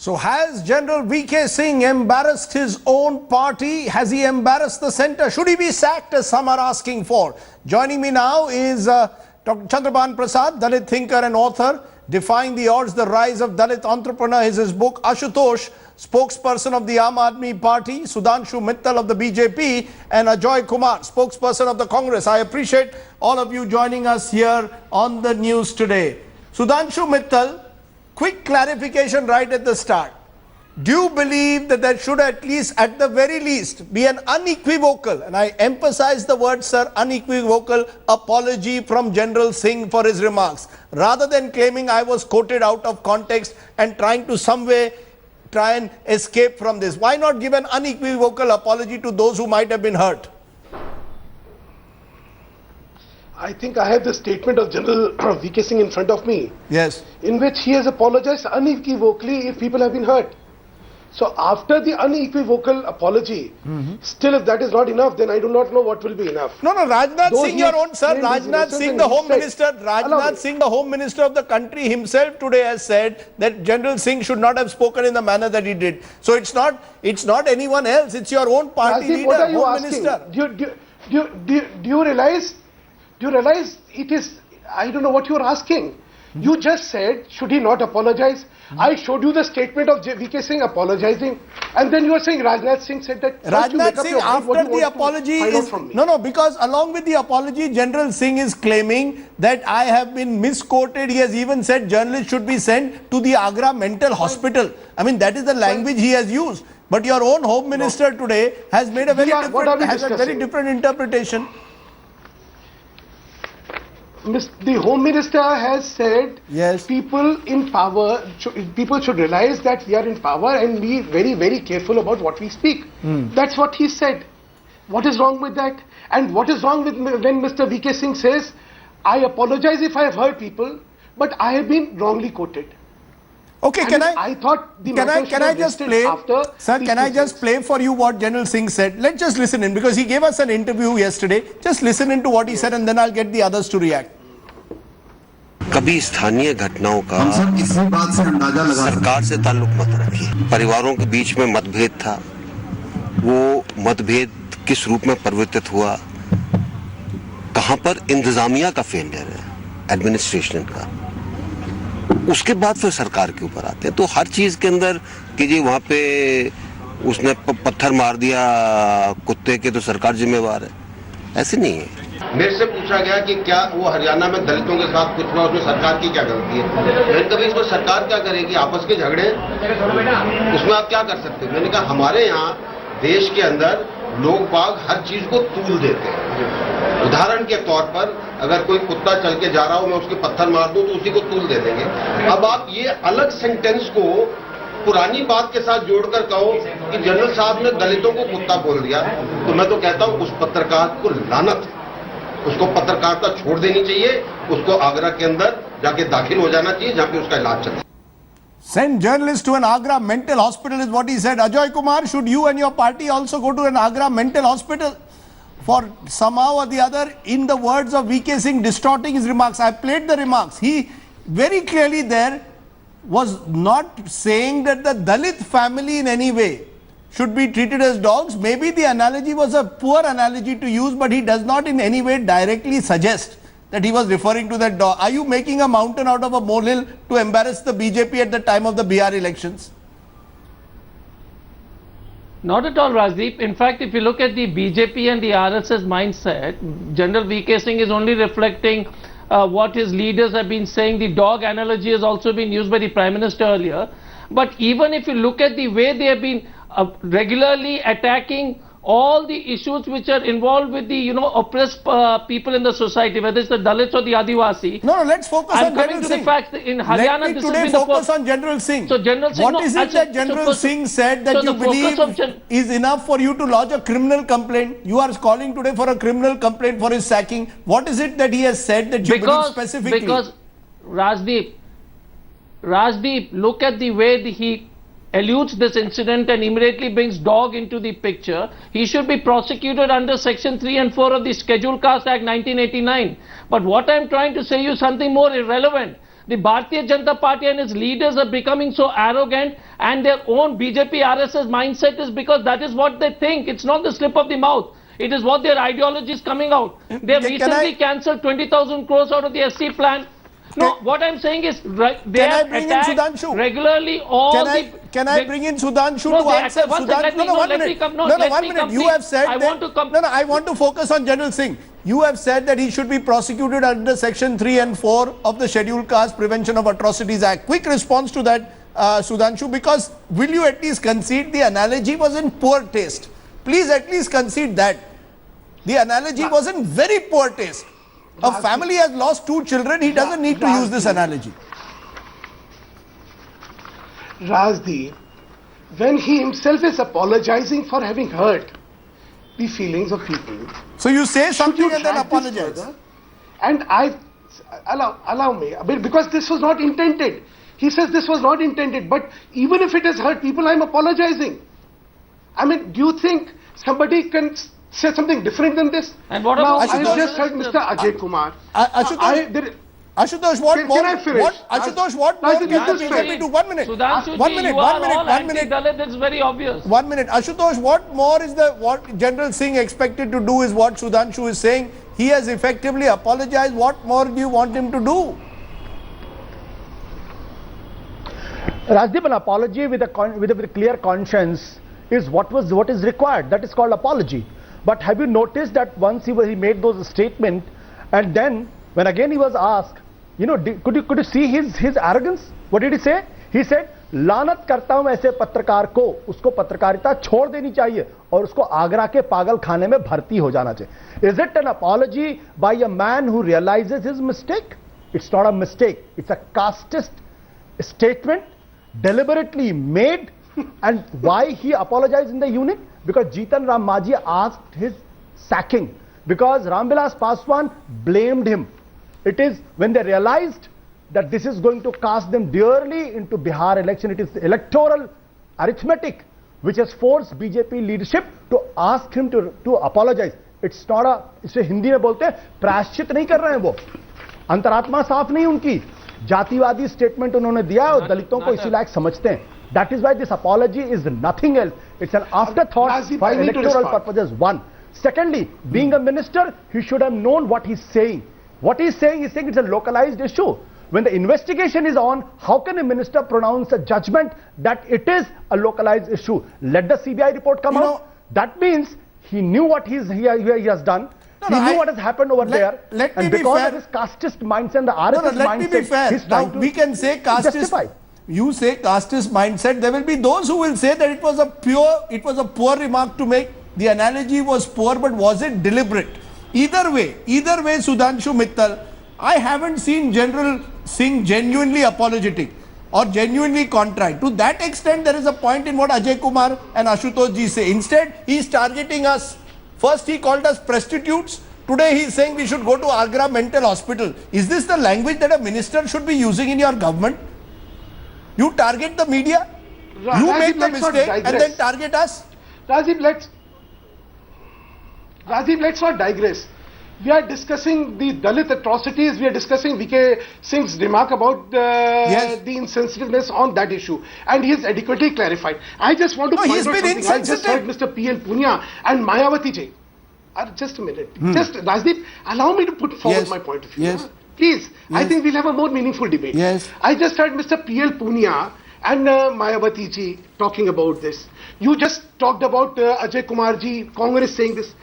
So has General VK Singh embarrassed his own party? Has he embarrassed the centre? Should he be sacked, as some are asking for? Joining me now is Dr. Chandraban Prasad, Dalit thinker and author. Defying the Odds, The Rise of Dalit Entrepreneur is his book. Ashutosh, spokesperson of the Aam Aadmi Party. Sudhanshu Mittal of the BJP. And Ajoy Kumar, spokesperson of the Congress. I appreciate all of you joining us here on the news today. Sudhanshu Mittal, quick clarification right at the start. Do you believe that there should at the very least, be an unequivocal, and I emphasize the word, sir, unequivocal apology from General Singh for his remarks, rather than claiming I was quoted out of context and trying to some way try and escape from this? Why not give an unequivocal apology to those who might have been hurt? I think I have the statement of General VK Singh in front of me. Yes. In which he has apologized unequivocally if people have been hurt. So after the unequivocal apology, still if that is not enough, then I do not know what will be enough. No, Rajnath Singh, your own sir, Rajnath Singh, the Home Minister, Rajnath Singh, the Home Minister of the country himself today has said that General Singh should not have spoken in the manner that he did. So it's not anyone else, it's your own party Rajiv, leader, what are you Home asking? Minister. Do you realize it is, I don't know what you are asking. You just said, should he not apologize? I showed you the statement of VK Singh apologizing, and then you are saying Rajnath Singh said that. Rajnath Singh, after the apology is, no, because along with the apology, General Singh is claiming that I have been misquoted. He has even said journalists should be sent to the Agra mental hospital. I mean, that is the language he has used. But your own Home Minister today has made a very different interpretation. The Home Minister has said, yes, people in power, people should realize that we are in power and be very, very careful about what we speak. That's what he said. What is wrong with that? And what is wrong with when Mr. VK Singh says, I apologize if I have hurt people, but I have been wrongly quoted. Okay, can I just play, sir, can I just play for you what General Singh said? Let's just listen in, because he gave us an interview yesterday. Just listen in to what he said, and then I'll get the others to react. कभी स्थानीय घटनाओं का सरकार से ताल्लुक मत रखिए। परिवारों के बीच में मतभेद था, वो मतभेद किस रूप में परिवर्तित हुआ, कहां पर इंतजामिया का फेलियर है, एडमिनिस्ट्रेशन का, उसके बाद फिर सरकार के ऊपर आते हैं। तो हर चीज के अंदर कि जी वहां पे उसने पत्थर मार दिया कुत्ते के तो सरकार जिम्मेवार है, ऐसे नहीं है। मेरे से पूछा गया कि क्या वो हरियाणा में दलितों के साथ कुछ हुआ, उसमें सरकार की क्या गलती है? मैंने कहा इसमें सरकार क्या करेगी, आपस के झगड़े, उसमें आप क्या कर सकते हैं? मैंने कहा हमारे यहाँ देश के अंदर लोग बाग हर चीज को तूल देते हैं। उदाहरण के तौर पर अगर कोई कुत्ता चल के जा रहा हो, मैं उसके पत्थर मार दूं तो उसी को तूल दे देंगे। अब आप ये अलग सेंटेंस को पुरानी बात के साथ जोड़कर कहो कि जनरल साहब ने दलितों को कुत्ता बोल दिया, तो मैं तो कहता हूं उस पत्रकार को लानत, उसको पत्रकारिता छोड़ देनी चाहिए, उसको आगरा के अंदर जाके दाखिल हो जाना चाहिए जहां पे उसका इलाज चलता है। Send journalists to an Agra mental hospital is what he said. Ajoy Kumar, should you and your party also go to an Agra mental hospital for somehow or the other, in the words of VK Singh, distorting his remarks? I played the remarks. He very clearly there was not saying that the Dalit family in any way should be treated as dogs. Maybe the analogy was a poor analogy to use, but he does not in any way directly suggest that he was referring to that dog. Are you making a mountain out of a molehill to embarrass the BJP at the time of the Bihar elections? Not at all, Rajdeep. In fact, if you look at the BJP and the RSS mindset, General VK Singh is only reflecting what his leaders have been saying. The dog analogy has also been used by the Prime Minister earlier. But even if you look at the way they have been regularly attacking all the issues which are involved with the, oppressed people in the society, whether it's the Dalits or the Adivasi. No, let's focus on General Singh. The fact that in Haryana, let me today focus on General Singh. So General Singh, what is it that General Singh said that you believe is enough for you to lodge a criminal complaint? You are calling today for a criminal complaint for his sacking. What is it that he has said that you believe specifically? Because Rajdeep, look at the way he eludes this incident and immediately brings dog into the picture. He should be prosecuted under section 3 and 4 of the Scheduled Caste Act 1989. But what I'm trying to say is something more irrelevant. The Bharatiya Janata Party and its leaders are becoming so arrogant, and their own BJP RSS mindset is because that is what they think. It's not the slip of the mouth. It is what their ideology is coming out. They have recently cancelled 20,000 crores out of the SC plan. No, what I'm saying is they have attacked regularly all Can I bring in Sudhanshu to answer? One minute. You have said I want to focus on General Singh. You have said that he should be prosecuted under Section 3 and 4 of the Scheduled Caste Prevention of Atrocities Act. Quick response to that, Sudhanshu, because will you at least concede the analogy was in poor taste? Please at least concede that. The analogy was in very poor taste. A family has lost 2 children, he doesn't need to use this analogy. Rajdeep, when he himself is apologizing for having hurt the feelings of people. So you say something and then apologize. And allow me, because this was not intended. He says this was not intended, but even if it has hurt people, I'm apologizing. I mean, do you think somebody can say something different than this? And what about I just heard Mr. Ajay Kumar. Ashutosh, what more? Can I finish? Ashutosh, what more can the BJP do? 1 minute. One minute. That's very obvious. 1 minute. Ashutosh, what more is what General Singh expected to do is what Sudhanshu is saying. He has effectively apologized. What more do you want him to do? Rajdeep, an apology with a clear conscience is what is required. That is called apology. But have you noticed that once he made those statements, and then when again he was asked, you know, could you see his arrogance? What did he say? He said, लानत करता हूं ऐसे पत्रकार को, उसको पत्रकारिता छोड़ देनी चाहिए और उसको आगरा के पागल खाने में भर्ती हो जाना चाहिए. Is it an apology by a man who realizes his mistake? It's not a mistake. It's a casteist statement deliberately made. And why he apologized in the unit? Because Jitan Ram Majhi asked his sacking. Because Ramvilas Paswan blamed him. It is when they realized that this is going to cost them dearly into Bihar election. It is electoral arithmetic which has forced BJP leadership to ask him to apologize. It's not a, इसे हिंदी में बोलते हैं प्रायश्चित नहीं कर रहे हैं वो, अंतरात्मा साफ नहीं उनकी, जातिवादी स्टेटमेंट उन्होंने दिया और दलितों को इसी लायक समझते हैं. That is why this apology is nothing else. It's an afterthought for electoral purposes. One. Secondly, being a minister, he should have known what he's saying. What he's saying it's a localized issue. When the investigation is on, how can a minister pronounce a judgment that it is a localized issue? Let the CBI report come out. That means he knew what he has done. He knew what has happened over there. And because of his casteist mindset and the RSS mindset, he's trying to we can say casteist. You say casteist mindset. There will be those who will say that it was a poor remark to make. The analogy was poor, but was it deliberate? Either way, Sudhanshu Mittal, I haven't seen General Singh genuinely apologetic or genuinely contrite. To that extent, there is a point in what Ajay Kumar and Ashutosh ji say. Instead, he is targeting us. First, he called us prostitutes. Today, he is saying we should go to Agra Mental Hospital. Is this the language that a minister should be using in your government? You target the media, you make the mistake and then target us. Rajiv, let's not digress. We are discussing the Dalit atrocities. We are discussing VK Singh's remark about the insensitiveness on that issue, and he has adequately clarified. I just want to point out something. I just heard Mr. P.L. Punia and Mayawati ji. Just a minute. Just Rajdeep, allow me to put forward my point of view. Yes. Please, I think we'll have a more meaningful debate. Yes. I just heard Mr. P.L. Punia and Mayawati ji talking about this. You just talked about Ajay Kumar ji, Congress saying this.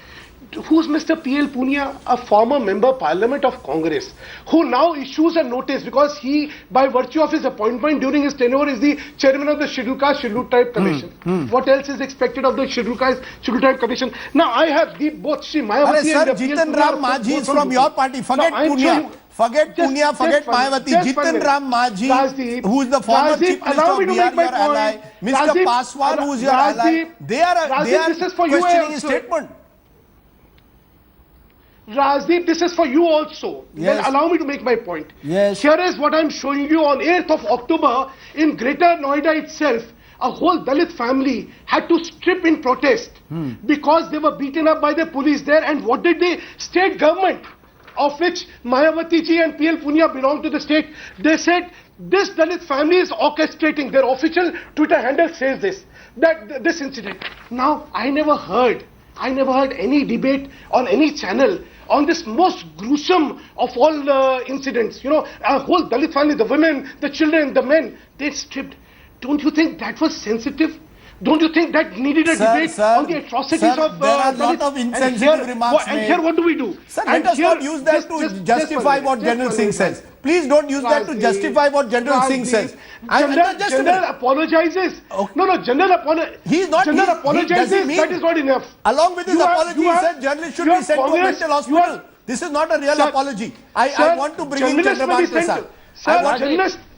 Who's Mr. P.L. Punia? A former member Parliament of Congress, who now issues a notice because he, by virtue of his appointment during his tenure, is the chairman of the Scheduled Caste, Scheduled Tribe Commission. What else is expected of the Scheduled Caste, Scheduled Tribe Commission? Now I have both Sri Mayawati and Jitan Ram Majhi is from your party. Forget Punia. Forget Mayawati. Jitan Ram Majhi, who is the former Chief Minister of Bihar, your ally. Mr. Paswan, who is your ally. They are questioning his statement. Rajdeep, this is for you also. Yes. Then allow me to make my point. Yes. Here is what I am showing you on 8th of October in Greater Noida itself. A whole Dalit family had to strip in protest because they were beaten up by the police there. And what did the state government of which Mayawati ji and PL Punia belong to the state, they said this Dalit family is orchestrating. Their official Twitter handle says this incident. Now, I never heard any debate on any channel on this most gruesome of all incidents. You know, a whole Dalit family, the women, the children, the men, they stripped. Don't you think that was sensitive? Don't you think that needed a debate on the atrocities of there are a lot of insensitive remarks and here what do we do? Sir, let us not use that to justify what General Singh says. Please don't use that to justify what General Singh says. General apologizes. Okay. No, General apologizes. He's not. General apologizes. That is not enough. Along with his apology, he said journalists should be sent to a mental hospital. This is not a real apology. I want to bring in Chandraban Prasad.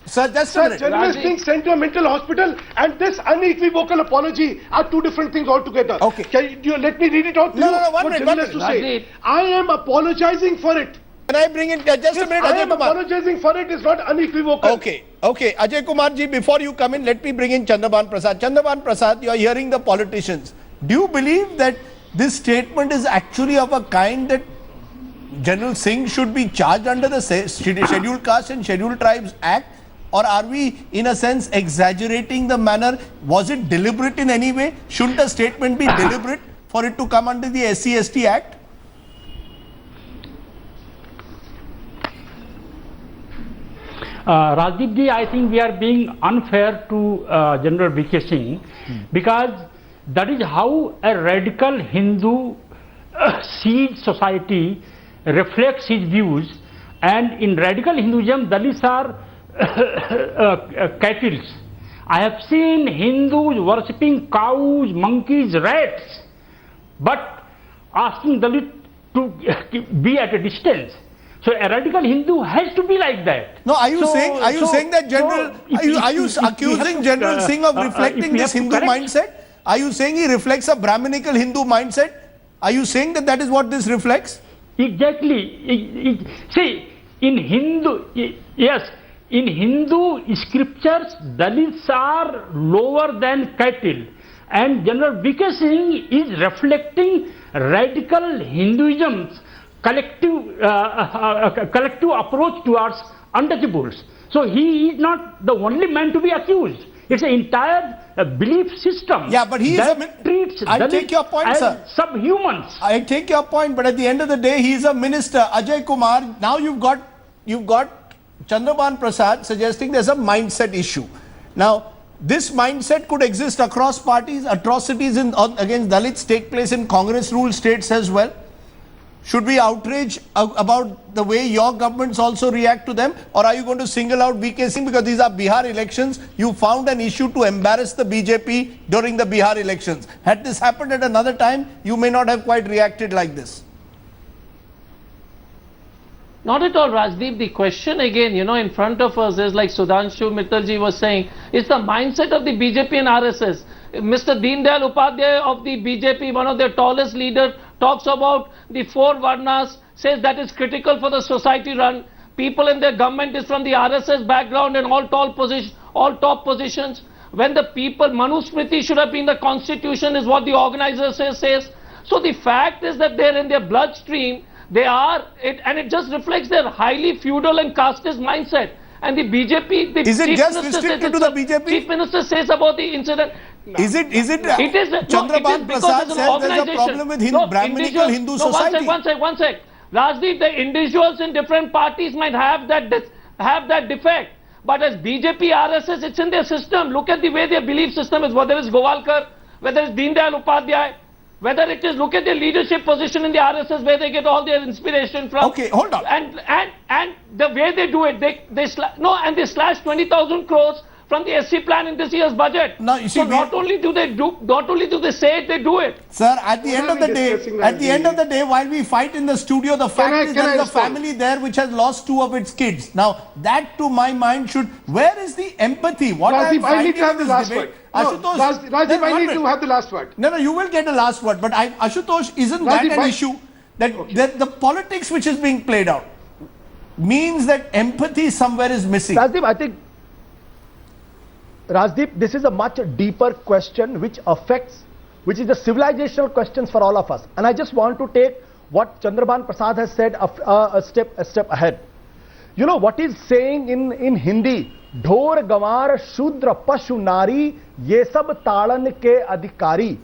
Sir, just a minute. Journalists being sent to a mental hospital and this unequivocal apology are two different things altogether. Okay. Can you let me read it out to you? No, one minute. To say. I am apologizing for it. Can I bring in just a minute, I Ajay am Kumar? apologizing for it is not unequivocal. Okay. Ajay Kumar ji, before you come in, let me bring in Chandraban Prasad. Chandraban Prasad, you are hearing the politicians. Do you believe that this statement is actually of a kind that General Singh should be charged under the Scheduled Caste and Scheduled Tribes Act? Or are we, in a sense, exaggerating the manner? Was it deliberate in any way? Shouldn't a statement be deliberate for it to come under the SC/ST Act? Rajdeep ji, I think we are being unfair to General VK Singh because that is how a radical Hindu sees society, reflects his views, and in radical Hinduism, Dalits are cattle. I have seen Hindus worshipping cows, monkeys, rats, but asking Dalit to be at a distance. So a radical Hindu has to be like that. No, are you saying that General? Are you accusing General Singh of reflecting this Hindu mindset? Are you saying he reflects a Brahminical Hindu mindset? Are you saying that that is what this reflects? Exactly. See, in Hindu, yes. In Hindu scriptures, Dalits are lower than cattle, and General VK Singh is reflecting radical Hinduism's collective approach towards untouchables. So he is not the only man to be accused. It's an entire belief system. Yeah, but he treats I take your point, as sir. Subhumans. I take your point, but at the end of the day, he is a minister. Ajay Kumar, now you've got Chandraban Prasad suggesting there's a mindset issue. Now, this mindset could exist across parties. Atrocities against Dalits take place in Congress-ruled states as well. Should we outrage about the way your governments also react to them? Or are you going to single out VK Singh because these are Bihar elections? You found an issue to embarrass the BJP during the Bihar elections. Had this happened at another time, you may not have quite reacted like this. Not at all, Rajdeep. The question again, in front of us is like Sudhanshu Mittalji was saying, it's the mindset of the BJP and RSS. Mr. Deen Dayal Upadhyay of the BJP, one of their tallest leaders, talks about the 4 Varnas, says that is critical for the society run. People in their government is from the RSS background and all top positions. When the people, Manusmriti should have been the constitution is what the organizer says. So the fact is that they're in their bloodstream. They are, and it just reflects their highly feudal and casteist mindset. And the BJP, the is it Chief just Minister restricted to the BJP? Chief Minister says about the incident. Is it? Chandraban Chandraban Prasad says there's a problem with Brahminical Hindu society. One sec. Rajdeep, the individuals in different parties might have that defect. But as BJP, RSS, it's in their system. Look at the way their belief system is, whether it's Govalkar, whether it's Deen Dayal Upadhyay, whether it is, look at their leadership position in the RSS, where they get all their inspiration from. Okay, hold on. And the way they do it, they slash 20,000 crores from the SC plan in this year's budget. Now, you see, so not only do they say it, they do it. Sir, at the end of the day, while we fight in the studio, the fact is there is a family there which has lost 2 of its kids. Now, that to my mind where is the empathy? What Rajdeep, I need to have in the this last debate? word. Rajdeep, I need to have the last word. No, you will get the last word. But Ashutosh, isn't that an issue? That the politics which is being played out means that empathy somewhere is missing. Rajdeep, I think, this is a much deeper question which is the civilizational questions for all of us. And I just want to take what Chandraban Prasad has said a step ahead. You know what he's saying in Hindi? ढोर गंवार शूद्र पशु नारी ये सब ताड़न के अधिकारी.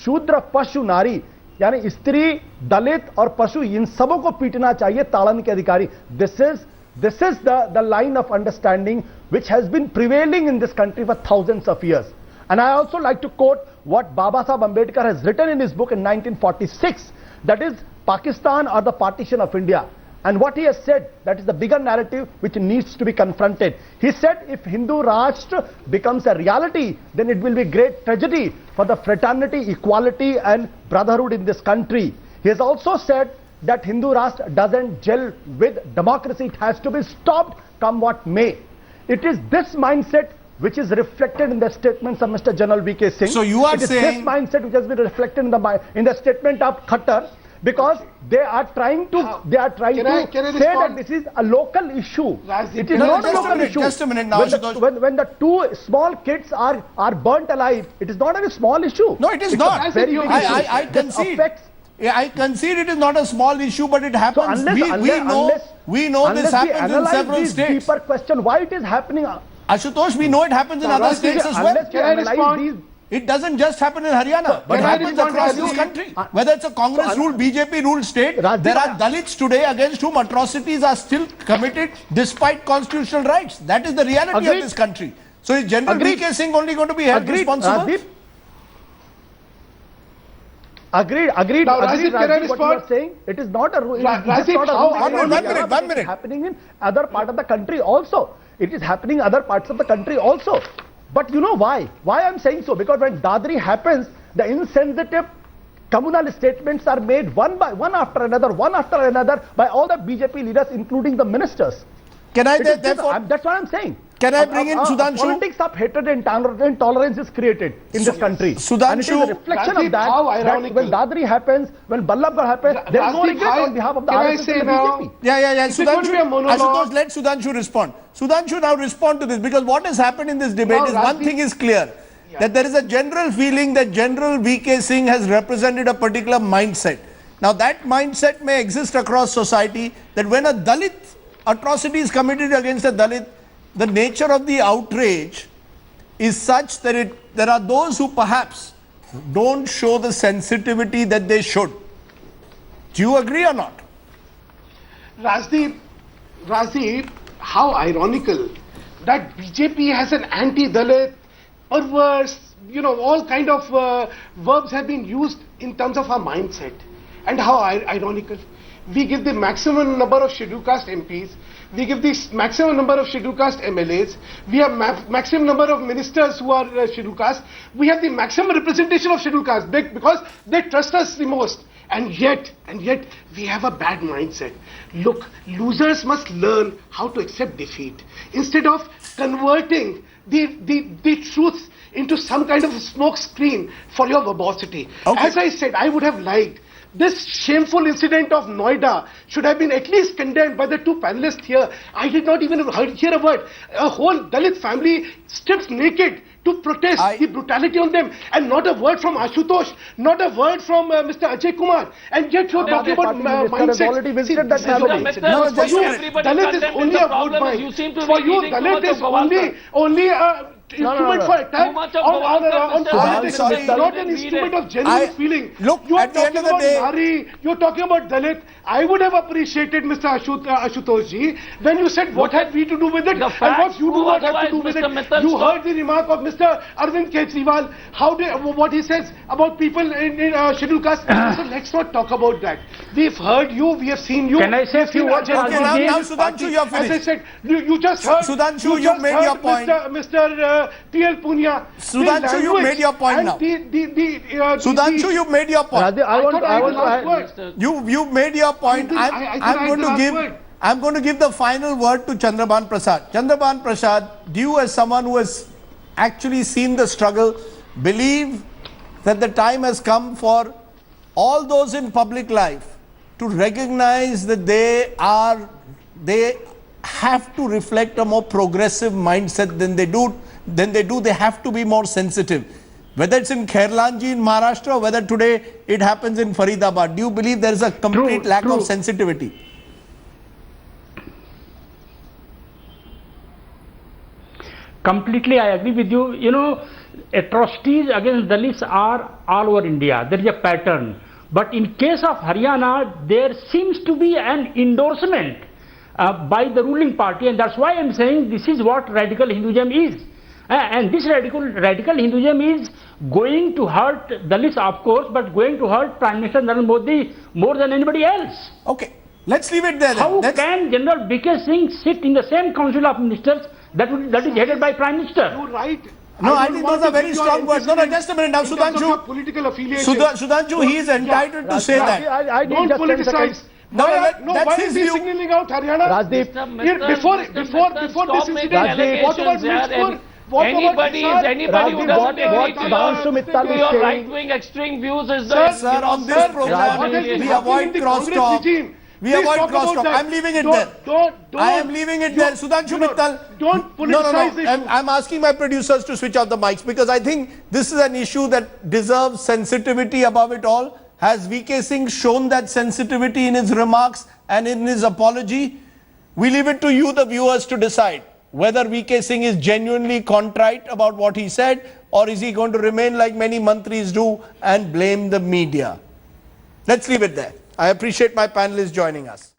शूद्र पशु नारी यानी स्त्री, दलित और पशु, इन सबों को पीटना चाहिए ताड़न के अधिकारी. This is the line of understanding which has been prevailing in this country for thousands of years. And I also like to quote what Baba Sahib Ambedkar has written in his book in 1946, that is Pakistan or the partition of India. And what he has said, that is the bigger narrative which needs to be confronted. He said if Hindu Rashtra becomes a reality, then it will be great tragedy for the fraternity, equality and brotherhood in this country. He has also said that Hindu Rashtra doesn't gel with democracy. It has to be stopped come what may. It is this mindset which is reflected in the statements of Mr. General V.K. Singh. So you are it is saying this mindset which has been reflected in the statement of Khattar, because they are trying to say that this is a local issue. It is not a local issue. Just a minute now. When the two small kids are burnt alive, it is not a small issue. No, it is not. I concede. I concede it is not a small issue, but it happens. We know this happens in several states. Deeper question, why it is happening? Ashutosh, we know it happens in other states as well. It doesn't just happen in Haryana, but it happens across this country. Whether it's a Congress-ruled, BJP-ruled state, there are Dalits today against whom atrocities are still committed despite constitutional rights. That is the reality of this country. So is General V.K. Singh only going to be held responsible? Agreed. Now, Rajiv, can I what you are saying? It is not a rule. One minute. Happening in other part of the country also. It is happening in other parts of the country also. But you know why? Why I am saying so? Because when Dadri happens, the insensitive communal statements are made one after another by all the BJP leaders, including the ministers. Can I therefore? That's what I am saying. Can I bring in Sudhanshu? Politics of hatred and intolerance is created in this country. Sudhanshu, and it is a reflection of that when Dadri happens, when Ballabgarh happens, there is no regret on behalf of the RSS and the BJP. Yeah. Sudhanshu, let Sudhanshu respond. Sudhanshu, now respond to this, because what has happened in this debate is one thing is clear, that there is a general feeling that General V.K. Singh has represented a particular mindset. Now that mindset may exist across society, that when a Dalit atrocity is committed against a Dalit, the nature of the outrage is such that there are those who perhaps don't show the sensitivity that they should. Do you agree or not? Rajiv, how ironical that BJP has an anti-Dalit, perverse, all kind of verbs have been used in terms of our mindset. And how ironical. We give the maximum number of scheduled caste MPs, we give the maximum number of scheduled caste MLAs, we have maximum number of ministers who are scheduled caste, we have the maximum representation of scheduled caste because they trust us the most. And yet we have a bad mindset. Look, losers must learn how to accept defeat instead of converting the truth into some kind of a smoke screen for your verbosity. Okay. As I said, I would have liked this shameful incident of Noida should have been at least condemned by the two panelists here. I did not even hear a word. A whole Dalit family stripped naked to protest the brutality on them, and not a word from Ashutosh, not a word from Mr. Ajay Kumar, and yet you are talking about mindset. Already visited that family. No, for you, Dalit is only a vote mind. For you, Dalit is only instrument for attack on politics, not an instrument of genuine feeling. Look, you are at the end talking of the about Nari, you are talking about Dalit. I would have appreciated, Mr. Ashutosh ji, when you said what had we to do with it and what you do not have to do with it. You heard the remark of Mr. Arvind Kejriwal, what he says about people in scheduled caste. So let's not talk about that. We've heard you, we have seen you. Can I say a few words? Now Sudhanshu, you are finished. As I said, you just heard. Sudhanshu, you made your point. Mr. P.L. Punia. Sudhanshu, you made your point now. Sudhanshu, you made your point. You made your point. I'm going to give the final word to Chandraban Prasad. Chandraban Prasad, do you, as someone who has actually seen the struggle, believe that the time has come for all those in public life to recognize that they have to reflect a more progressive mindset than they do? They have to be more sensitive. Whether it's in Khairlanji in Maharashtra or whether today it happens in Faridabad, do you believe there is a complete lack of sensitivity? Completely, I agree with you. You know, atrocities against Dalits are all over India. There is a pattern. But in case of Haryana, there seems to be an endorsement by the ruling party, and that's why I'm saying this is what radical Hinduism is. And this radical Hinduism is going to hurt Dalits, of course, but going to hurt Prime Minister Narendra Modi more than anybody else. Okay, let's leave it there. How can General VK Singh sit in the same council of ministers that is headed by Prime Minister? You're right. No, I think those are very strong words. No, just a minute. Now, Sudhanshu, political affiliation. Sudhanshu, he is entitled to say that. I Don't politicize. Why is he signaling out Haryana? Rajdeep, Before this incident, Anybody who doesn't agree to your saying, right-wing extreme views is Sir, on this program, we avoid crosstalk. We avoid crosstalk. I'm leaving it there. I am leaving it there. Sudhanshu Mittal. Don't politicize it. I'm asking my producers to switch off the mics because I think this is an issue that deserves sensitivity above it all. Has VK Singh shown that sensitivity in his remarks and in his apology? We leave it to you, the viewers, to decide whether VK Singh is genuinely contrite about what he said, or is he going to remain like many mantris do and blame the media. Let's leave it there. I appreciate my panelists joining us.